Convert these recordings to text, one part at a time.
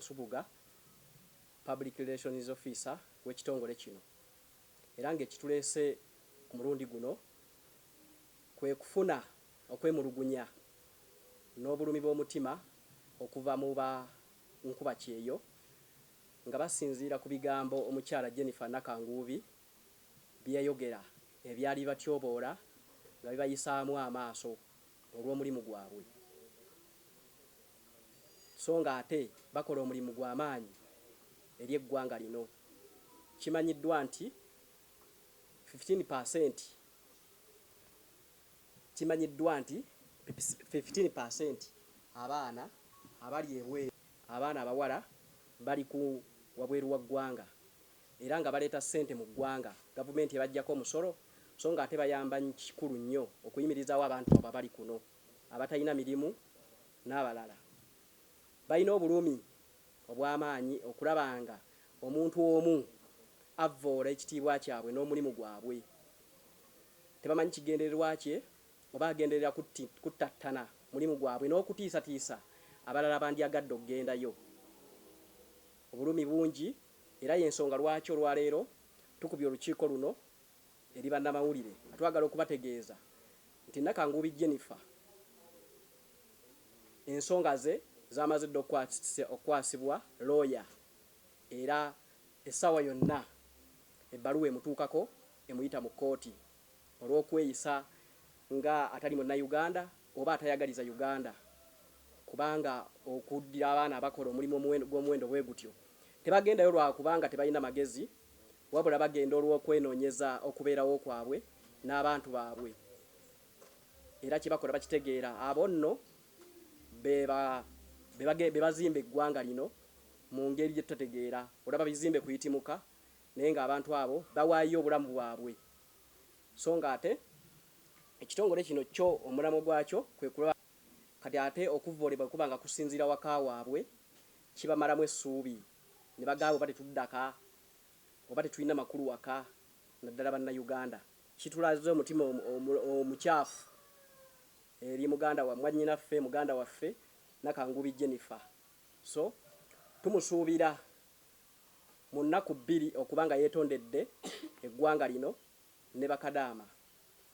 Subuga Public Relations Officer w'ekitongole kino era ng'ekituleese ku mulundi guno kwe kufuna okwemulugunya n'obulumi bw'omutima okuva mu ba nkuba kyeyo nga basinziira ku bigambo omukyala Jennifer Nakanguubi byeyogera ebyali batyoboola nga bibayisaamu amaaso olw'omulimu gwabwe. So nga ate bakola omulimu gw'amaanyi eri eggwanga lino. Kimanyiddwa nti 15% abaana abali ebweru, abaana abawala bali ku wabweru wa ggwanga era nga baleeta ssente mu ggwanga, gavumenti ebajjako omusolo, so nga ate bayamba kikulu nnyo okuyimirizaawo abantu abali kuno abatalina mirimu n'abalala. Balina obulumi obw'amaanyi okulaba nga omuntu omu avvoola ekitiibwa kyabwe n'omulimu gwabwe. Tebamanyi kigendererwa kye oba agenderera kuttattana mulimu gwabwe n'okutiisatiisa abalala bandyagadde okugendayo. Obulumi bungi era y'ensonga lwaki olwaleero tukubye olukiiko luno eri bannamawulire atwagala okubategeeza nti Nakanguubi Jennifer ensonga ze zamazidde okwasibwa lawyer era essaawa yonna ebbaluwa emutuukako emuyita mu kkooti olw'okweyisa nga atali munnayuganda oba atayagaliza Uganda, kubanga okuddira abaana abakola omulimu gw'omuwendo bwe gutyo tebagendayo lwa kubanga tebalina magezi, wabula bagenda olw'okwenoonyeza okubeerawo kwabwe n'abantu baabwe. Era kye bakola bakitegeera, abo nno be bazimba eggwanga lino mu ngeri gye tutategeera. Olaba bizimbe kuyitimuka naye ng'abantu abo bawaayo obulamu bwabwe. So nga ate ekitongole kino kyo omulamu gwakyo kwe kulaba kati ate okuvvoolebwa kuba nga kusinziira waka waabwe kibamalamu essuubi ne bagamba oba tetuddaka oba tetulina makulu waka naddala bannayuganda. Kitulaze omutima omukyafu eri mwannyinaffe muganda waffe Nakanguubi Jennifer. So tumusuubira mu nnaku 2 okuba nga yeetondedde eggwanga lino ne Bakadam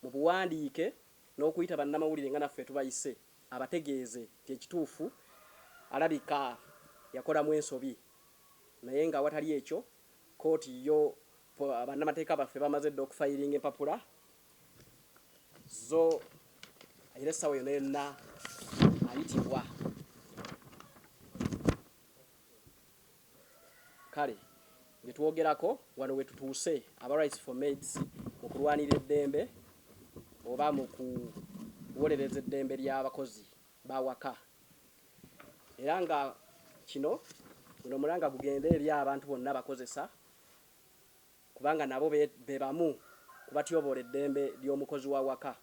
mu buwandiike n'okuyita bannamawulire nga naffe tubayise abategeeze nti ekituufu alabika yakolamu ensobi, naye nga watali ekyo kooti yo bannamateeka baffe bamaze dda okufayiringa empapula zo era essaawa yonna yonna ayitibwa. Kale bye twogerako wano we tutuuse aba Rights for Maids mu kulwanirira eddembe oba mu kuwolereza eddembe ly'abakozi bawaka, era nga kino guno mulanga gugende eri abantu bonna bakozesa kubanga nabo be bamu kubatyoboola eddembe ly'omukozi wa waka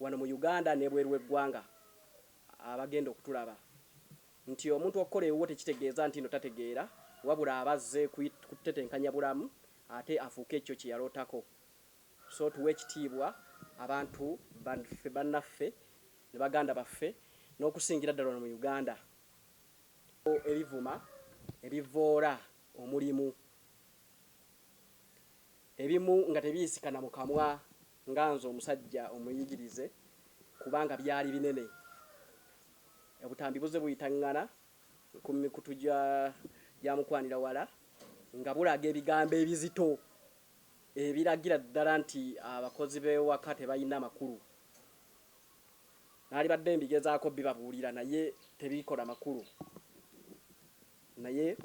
wano mu Uganda n'ebweru w'eggwanga abagenda okutulaba nti omuntu okukola ewuwo tekitegeeza nti no tategeera, wabula abazze kutetenkanya bulamu ate afuuke ekyo kye yalootako. So tuwe ekitiibwa abantu bannaffe ne baganda baffe n'okusingira ddala mu Uganda ebivuma ebivvoola omulimu, ebimu nga tebiyisikana mu kamwa nga nze omusajja omuyigirize kubanga byali binene. Obutambi buze buyitaŋŋana ku mikutu gya mukwanira wala nga bulaga ebigambo ebizito ebiragira ddala nti abakozi b'ewaka tebalina makulu. Naali badde mbigezaako bibabuulira naye tebikola makulu. Naye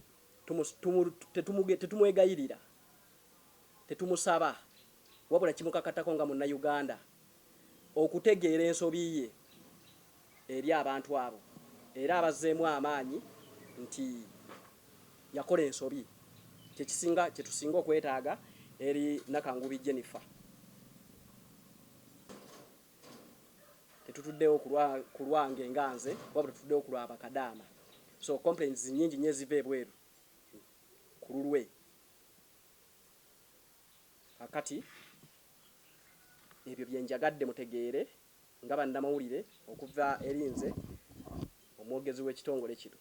tetumwegayirira, tetumusaba, wabula kimukakatako nga munnayuganda okutegeera ensobi ye eri abantu abo era abazzeemu amaanyi nti yakola ensobi. Kye tusinga okwetaaga eri Nakanguubi Jennifer. Tetutuddewo ku lwange nga nze wabula tutuddewo ku lwa Bakadam. So complaints nnyingi nnyo eziva ebweru ku lulwe. Kakati ebyo bye njagadde mutegeere nga bannamawulire okuva eri nze omwogezi w'ekitongole kino.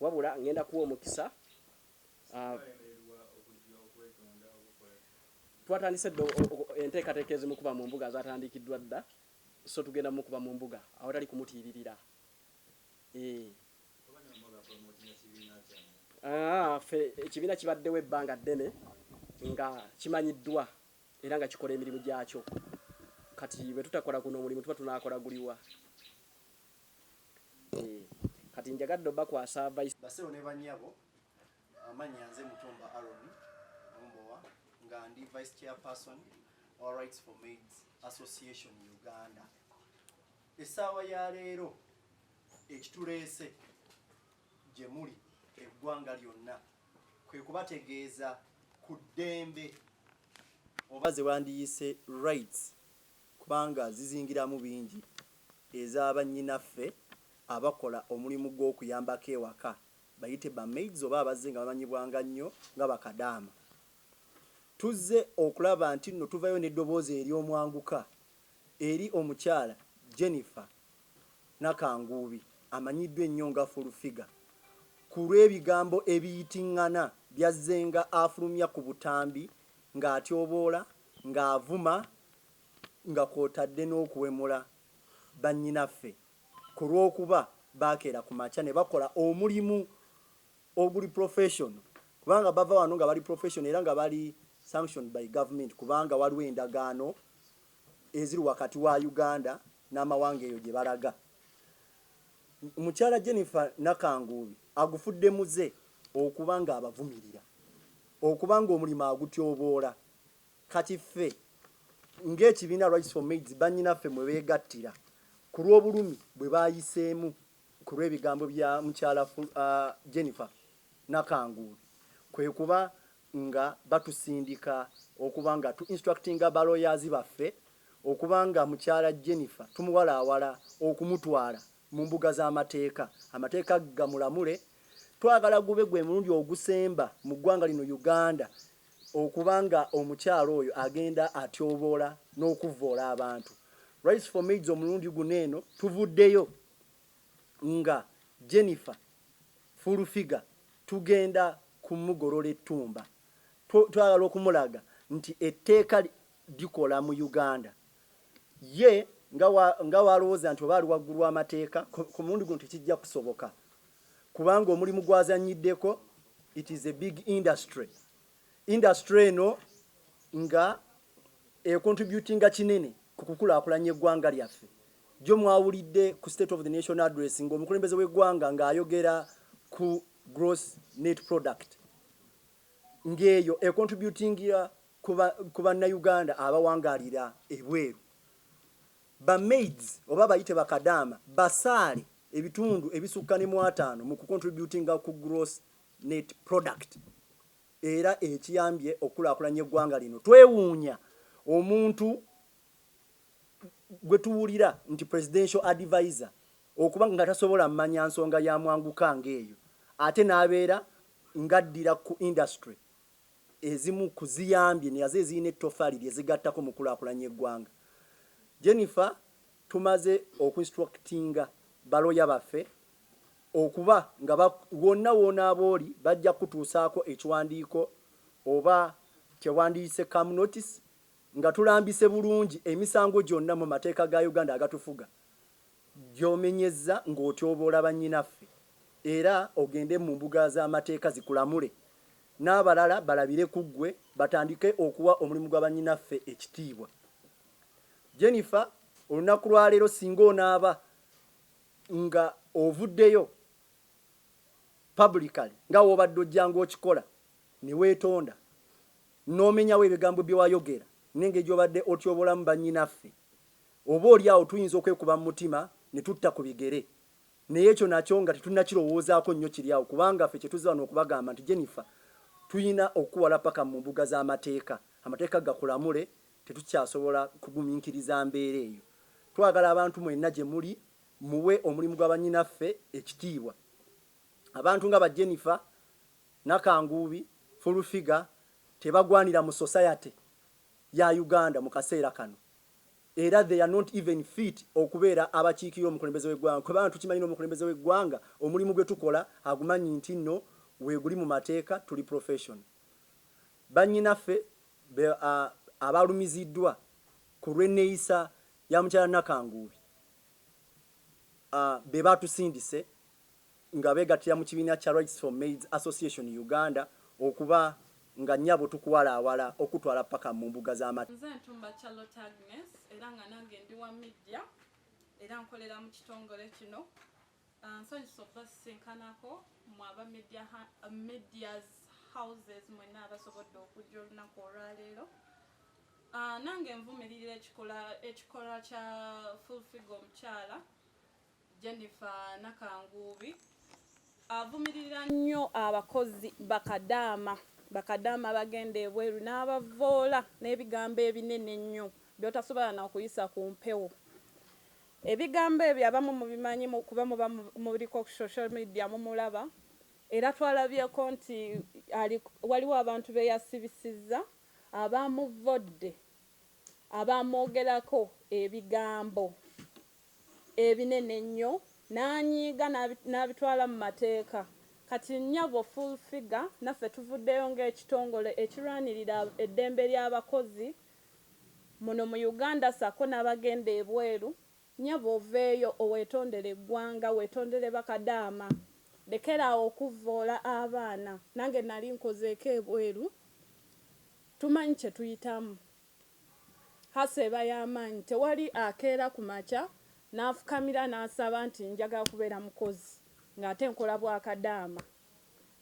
wabula ngenda kuwa omukisa twatandise enteekateeka ezimu kuba mu mbuga zatandikiddwa dda so tugenda mu kuba mu mbuga awatali kumutiiririra ekibiina kibaddewo ebbanga ddene nga kimanyiddwa era nga kikola emirimu gyakyo kati bwe tutakola kuno omulimu tuba tunaakola guliwa kati njagadde obakwasa basewo ne bannyabo amanya nze Mutomba Aaron Mumbowa nga ndi vice chairperson All Rights for Maids Association Uganda. Essaawa ya leero ekituleese gye muli eggwanga lyonna kwe kubategeeza ku ddembe oba ze wandiyise rights kubanga zizingiramu bingi ez'abannyinaffe abakola omulimu gw'okuyambako ewaka bayite ba maids oba abazze nga bamanyibwanga nnyo nga bakadaama. Tuzze okulaba nti nno tuvayo n'eddoboozi ery'omwanguka eri omukyala Jennifer Nakanguubi amanyiddwa ennyo nga fulufiga ku lw'ebigambo ebiyitiŋŋana byazze nga afulumya ku butambi ng'atyoboola ng'avuma nga kw'otadde n'okuwemula bannyinaffe ku lw'okuba baakeera ku makya ne bakola omulimu oguli professional kubanga bava wano nga bali professional era nga bali sanctioned by government kubanga waliwo endagaano eziri wakati wa Uganda n'amawanga eyo gye balaga. Mukyala Jennifer Nakanguubi agufudde muze okuba nga abavumirira okuba nga omulimu agutyoboola kati ffe ng'ekibiina Rights for Maids bannyinaffe mwe beegattira ku lw'obulumi bwe baayiseemu ku lw'ebigambo bya mukyala Jennifer Nakanguubi kwe kuba nga batusindika okuba nga tu instructinga baloyazi baffe okuba nga mukyala Jennifer tumuwalaawala okumutwala mu mbuga z'amateeka amateeka gamulamule twagala gube gwe mulundi ogusemba mu ggwanga lino Uganda okuba nga omukyala oyo agenda atyoboola n'okuvvoola abantu. Rights for Maids omulundi guno eno tuvuddeyo nga Jennifer fulufiga tugenda kumugolola ettumba twagala okumulaga nti etteeka likola mu Uganda ye nga walowooza nti oba ali waggulu w'amateeka ku mulundi guno tekijja kusoboka kubanga omulimu gwazannyiddeko it is a big industry eno nga econtributinga kinene ku kukulaakulanya eggwanga lyaffe. Gyo mwawulidde ku State of the Nation Address ng'omukulembeze w'eggwanga ng'ayogera ku gross net product ng'eyo econtributingira ku bannayuganda abawangaalira ebweru. Ba maids oba bayite bakadaama basaale ebitundu ebisukka ne mu 5 mu kucontributinga ku gross net product era ekiyambye okulaakulanya eggwanga lino. Twewuunya omuntu gwe tuwulira nti presidential advisor okuba nga tasobola mmanya nsonga ya mwanguka ng'eyo ate n'abeera ngaddira ku industry ezimu kuziyambye nazo eziyina ettoffaali lye zigattako mu kulaakulanya eggwanga. Jennifer tumaze okuinstructinga baloya baffe okuba nga wonna abooli bajja kutuusaako ekiwandiiko oba kyewandiyise come notice nga tulambise bulungi emisango gyonna mu mateeka ga Uganda agatufuga gy'omenyezza ng'otyoboola bannyinaffe era ogende mu mbuga z'amateeka zikulamule n'abalala balabire ku ggwe batandike okuwa omulimu gwa bannyinaffe ekitiibwa. Jennifer olunaku lwaleero singa onaaba nga ovuddeyo publicly nga w'obadde ojjanga okikola ne weetonda n'omenyawo ebigambo bye wayogera n'engeri gy'obadde otyobolamu bannyinaffe oba oli awo tuyinza okwekuba mu mutima ne tutta ku bigere naye ekyo nakyo nga tetunnakirowoozaako nnyo kiri awo kubanga ffe kye tuzza wano okubagamba nti Jennifer tuyina okuwala paka mu mbuga z'amateeka amateeka gakulamule tetukyasobola kugumiikiriza mbeera eyo. Twagala abantu mwenna gye muli muwe omulimu gwa bannyinaffe ekitiibwa. Abantu nga ba Jennifer Nakanguubi fulufiga tebagwanira mu society ya Uganda mu kaseera kano era they are not even fit okubeera abakiikirira omukulembeze w'eggwanga kubanga tukimanyi n'omukulembeze w'eggwanga omulimu gwe tukola agumanyi nti nno weeguli mu mateeka tuli profession bannyinaffe abalumiziddwa ku lw'enneeyisa ya mukyala Nakanguubi be baatusindise nga beegattira mu kibiina kya Rights for Maids Association Uganda okuba nga nnyabo tukuwalaawala okutwala paka mu mbuga z'amata. Nze ntumba Charlotte Agnes era nga nange ndi wa media era nkolera mu kitongole kino. Nsanyusa okubasinkanako mu aba medias houses mwenna abasobodde okujja olunaku olwaleero. Nange nvumiririra ekikola kya Full Figure omukyala Jennifer Nakanguubi. Avumiririra nnyo abakozi Bakadama bagenda ebweru n'abavoola n'ebigambo ebinene ennyo by'otasobola n'okuyisa ku mpewo. Ebigambo ebyo abamu mubimanyi kuba muliko ku social media mumulaba era twalabyeko nti waliwo abantu beyasibisizza abamuvodde abamwogerako ebigambo ebinene ennyo n'anyiiga n'abitwala mu mateeka. Kati nnyabo Full Figure naffe tuvuddeyo ng'ekitongole ekirwanirira eddembe ly'abakozi muno mu Uganda sako n'abagenda ebweru. Nnyabo oveeyo oweetondere eggwanga weetondere Bakadama lekeraawo okuvvoola abaana. Nange nali nkozeeko ebweru tumanyi kye tuyitamu hasa eba y'amaanyi tewali akeera ku makya n'afukamira n'asaba nti njagala kubeera mukozi ng'ate nkola Bwakadama.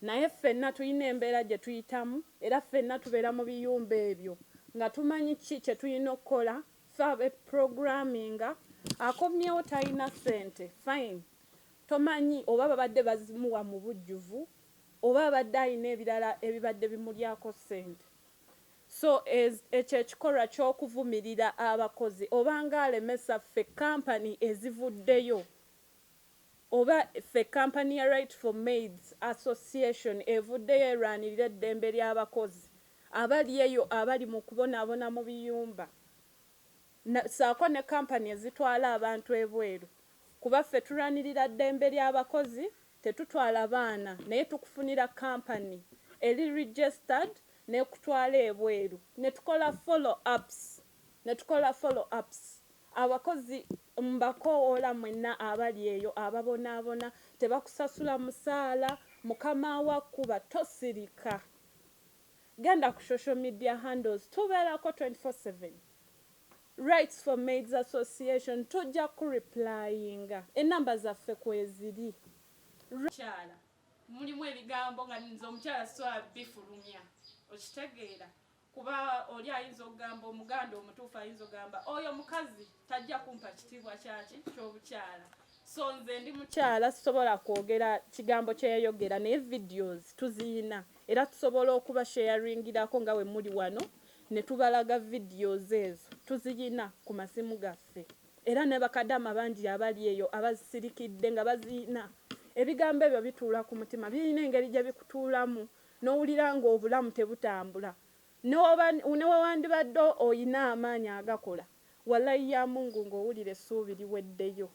Naye ffenna tulina embeera gye tuyitamu era ffenna tubeera mu biyumba ebyo nga tumanyi ki kye tulina okukola ffe programminga akomyewo talina ssente fine tomanyi oba babadde bazimuwa mu bujjuvu oba babadde alina ebirala ebibadde bimulyako ssente. So ekyo ekikolwa ky'okuvumirira abakozi oba ng'alemesa ffe kampani ezivuddeyo oba ffe kampani ya Right for Maids Association evuddeyo erwanirira eddembe ly'abakozi abali eyo abali mu kubonaabona mu biyumba saako ne kampani ezitwala abantu ebweru kuba ffe tulwanirira ddembe ly'abakozi tetutwala baana naye tukufunira kampani eri registered nekutwala ebweru netukola follow ups abakozi mbakoola mwenna abali eyo ababonaabona tebakusasula musaala mukama wakkuba tosirika genda ku social media handles tubeerako 24/7 Rights for Maids Association tujja ku replyinga enamba zaffe kweziri kyala mulimu ebigambo nga nze omukyala soa bifulumya okitegeera kuba oli ayinza okugamba omuganda omutuufu ayinza okugamba oyo mukazi tajja kumpa kitiibwa kyaki ky'obukyala. So nze ndi mukyala sisobola kwogera kigambo kyeyayogera naye videos tuziyina era tusobola okuba sharingirako nga we muli wano ne tubalaga videos ezo tuziyina ku masimu gaffe era ne Bakadama bangi abali eyo abazisirikidde nga baziyina. Ebigambo ebyo bituula ku mutima birina engeri gye bikutuulamu n'owulira ng'obulamu tebutambula newawandibadde oyina amaanyi agakola wallahi ya Mungu ng'owulira essuubi liweddeyo.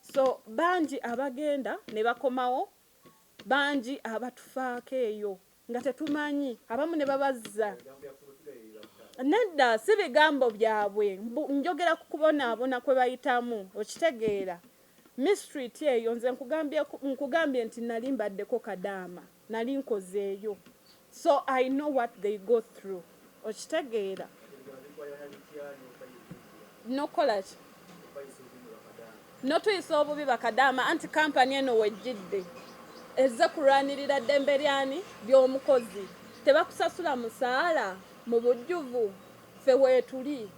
So bangi abagenda ne bakomawo bangi abatufaako eyo nga tetumanyi abamu ne babazza nedda si bigambo byabwe njogera ku kubonaabona kwe bayitamu okitegeera mistreet eyo nze nkugambye nti nali mbaddeko Kadama nali nkozeeyo so I know what they go through okitegeera nokola ki notuyisa obubi Bakadama anti kampani eno wejjidde ezze kulwanirira ddembe lyani ly'omukozi tebakusasula musaala mu bujjuvu ffe weetuli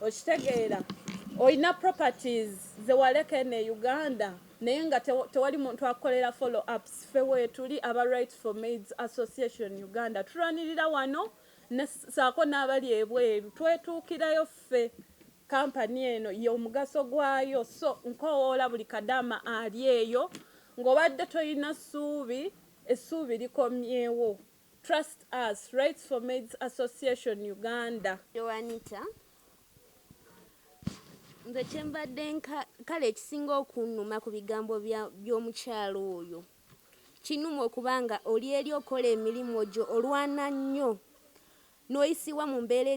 okitegeera oyina properties ze waleka ene Uganda naye nga tewali muntu akolera follow ups ffe weetuli aba Rights for Maids Association Uganda tulwanirira wano saako n'abali ebweru twetuukirayo ffe kampani eno y'omugaso gwayo. So nkowoola buli Kadama ali eyo ng'obadde toyina ssuubi essuubi likomyewo. Trust us, Rights for Maids Association Uganda. Joanita. nze kyembadde kale ekisinga okunnuma ku bigambo by'omukyalo oyo kinuma okubanga oli eri okola emirimu gyo olwana nnyo n'oyisibwa mu mbeera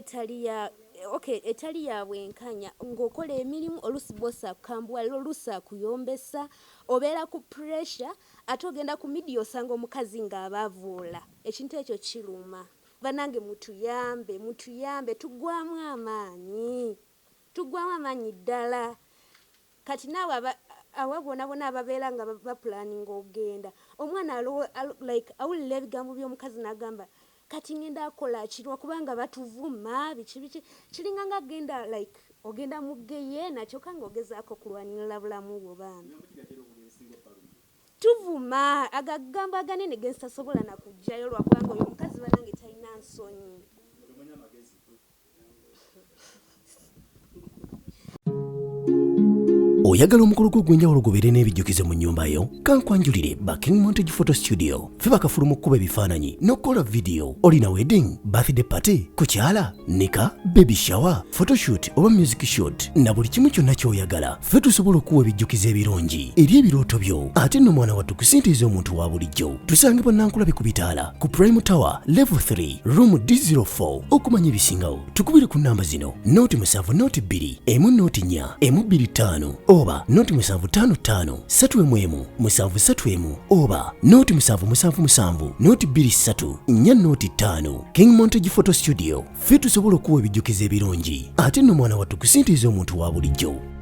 etali ya bwenkanya ng'okola emirimu oluusi bosa akukambula oluusi akuyombesa obeera ku pressure ate ogenda ku midiya osanga omukazi ng'aba avuula ekintu ekyo kiruma banange mutuyambe tuggwamu amaanyi ddala kati naawe aba bona ababeera nga bapulaninga ogenda omwana awulira ebigambo by'omukazi n'agamba kati ngenda akola kirwa kubanga batuvuma biki kiringa nga agenda ogenda mu ggeye nakyo kanga ogezaako kulwanirira bulamu bwo baana tuvuma agagambo aganene gensitasobola nakugjayo lwakubanga oyo omukazi banange talina nsonyi. Oyagala omukolo gw'enjawulo gubeere n'ebijjukizo mu nnyumba yo kankwanjulire King Montage Photo Studio fe bakafulu mu kkuba ebifaananyi n'okola video olina wedding birthday party kukyala nika baby shower photoshoot oba music shoot na buli kimu kyonna ky'oyagala fe tusobola okuwa ebijjukizo ebirungi eri ebirooto byo ate nno mwana wattu kusintiiza omuntu wa bulijjo tusange bannankulabe ku bitaala ku Prime Tower Level 3 Room D04 okumanya ebisingawo tukubire ku nnamba zino noti 7 noti 2 emu noti 4 emu 25 oba noti 755 3 731 oba noti 777 noti 23 4 noti 5 King Montage Photo Studio fe tusobola okuwa ebijjukizo ebirungi ate nno mwana wattu kusintiiza omuntu wa bulijjo.